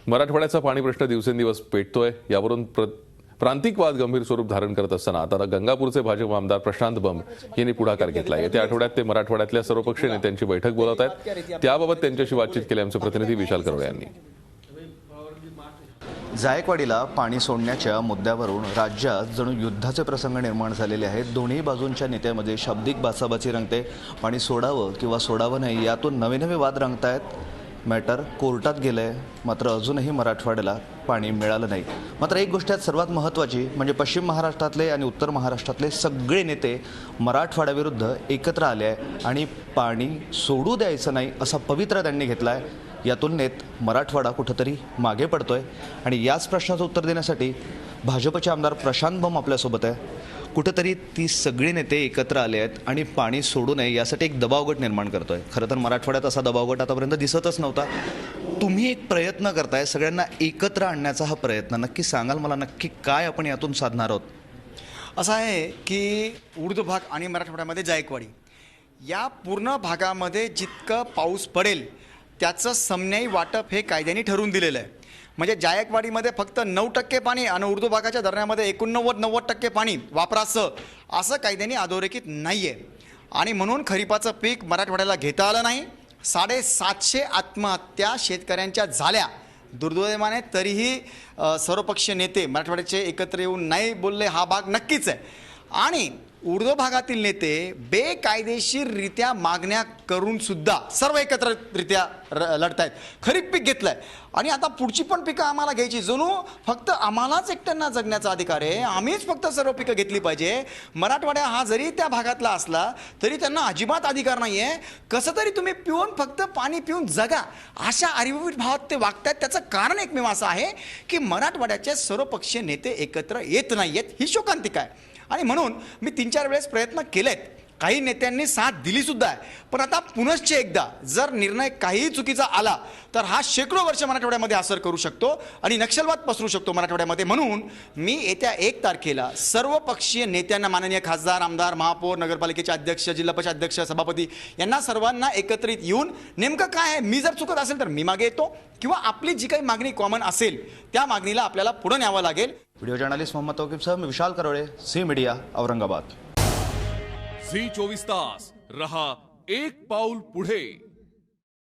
मराठवाड्याचा पाणी प्रश्न दिवसेंदिवस पेटतोय. यावरून प्रांतिक वाद गंभीर स्वरूप धारण करत असताना आता गंगापूरचे भाजप आमदार प्रशांत बंब यांनी पुढाकार घेतला. येत्या आठवड्यात ते मराठवाड्यातल्या सर्वपक्षीय नेत्यांची बैठक बोलवत आहेत. त्याबाबत त्यांच्याशी बातचीत केली आमचे प्रतिनिधी विशाल करवळे यांनी. जायकवाडीला पाणी सोडण्याच्या मुद्द्यावरून राज्यात जणू युद्धाचे प्रसंग निर्माण झालेले आहेत. दोन्ही बाजूंच्या नेत्यामध्ये शाब्दिक बाचाबाची रंगते. पाणी सोडावं किंवा सोडावं नाही यातून नवे नवे वाद रंगतायत. मॅटर कोर्टात गेलंय, मात्र अजूनही मराठवाड्याला पाणी मिळालं नाही. मात्र एक गोष्ट सर्वात महत्त्वाची म्हणजे पश्चिम महाराष्ट्रातले आणि उत्तर महाराष्ट्रातले सगळे नेते मराठवाड्याविरुद्ध एकत्र आले आहे आणि पाणी सोडू द्यायचं नाही असा पवित्रा त्यांनी घेतला आहे. या तुलनेत मराठवाडा कुठंतरी मागे पडतोय आणि याच प्रश्नाचं उत्तर देण्यासाठी भाजपचे आमदार प्रशांत बंब आपल्यासोबत आहे. कुठंतरी ती सगळी नेते एकत्र आले आहेत आणि पाणी सोडू नये यासाठी एक दबावगट निर्माण करतोय. खरं तर मराठवाड्यात असा दबावगट आतापर्यंत दिसतच नव्हता. तुम्ही एक प्रयत्न करताय सगळ्यांना एकत्र आणण्याचा. हा प्रयत्न नक्की सांगाल मला, नक्की काय आपण यातून साधणार आहोत? असं आहे की उर्दू भाग आणि मराठवाड्यामध्ये जायकवाडी या पूर्ण भागामध्ये जितकं पाऊस पडेल त्याचं समन्यायी वाटप हे कायद्याने ठरवून दिलेलं आहे. म्हणजे जायकवाडीमध्ये फक्त 9% पाणी आणि उर्दू भागाच्या धरणामध्ये 89-90% पाणी वापराचं असं कायद्याने अधोरेखित नाही आहे. आणि म्हणून खरीपाचं पीक मराठवाड्याला घेता आलं नाही. 750 आत्महत्या शेतकऱ्यांच्या झाल्या दुर्दैवाने. तरीही सर्वपक्षीय नेते मराठवाड्याचे एकत्र येऊन नाही बोलले हा भाग नक्कीच आहे. आणि उर्दू भागातील नेते बेकायदेशीररित्या मागण्या करून सुद्धा सर्व एकत्ररित्या लढत आहेत. खरीप पीक घेतलं आहे आणि आता पुढची पण पिकं आम्हाला घ्यायची. जणू फक्त आम्हालाच एकट्यांना जगण्याचा अधिकार आहे, आम्हीच फक्त सर्व पिकं घेतली पाहिजे. मराठवाडा हा जरी त्या भागातला असला तरी त्यांना अजिबात अधिकार नाही आहे. कसं तरी तुम्ही पिऊन फक्त पाणी पिऊन जगा अशा अरिवित भावात ते वागत आहेत. त्याचं कारण एकमेव असं आहे की मराठवाड्याचे सर्वपक्षीय नेते एकत्र येत नाही आहेत. ही शोकांतिका आहे. आणि म्हणून मी 3-4 वेळेस प्रयत्न केलेत. काही नेत्यांनी साथ दिली सुद्धा आहे. पण आता पुनश्च एकदा जर निर्णय काही चुकीचा आला तर हा शेकडो वर्ष मराठवाड्यामध्ये असर करू शकतो आणि नक्षलवाद पसरू शकतो मराठवाड्यामध्ये. म्हणून मी येत्या 1 तारखेला सर्वपक्षीय नेत्यांना, माननीय खासदार, आमदार, महापौर, नगरपालिकेचे अध्यक्ष, जिल्हा परिषद अध्यक्ष, सभापती यांना सर्वांना एकत्रित येऊन नेमकं काय आहे, मी जर चुकत असेल तर मी मागे येतो किंवा आपली जी काही मागणी कॉमन असेल त्या मागणीला आपल्याला पुढे न्यावं लागेल. व्हिडिओ जर्नलिस्ट मोहम्मद तौकीबसह मी विशाल करवळे, झी मीडिया, औरंगाबाद. झी 24 तास रहा एक पाऊल पुढे.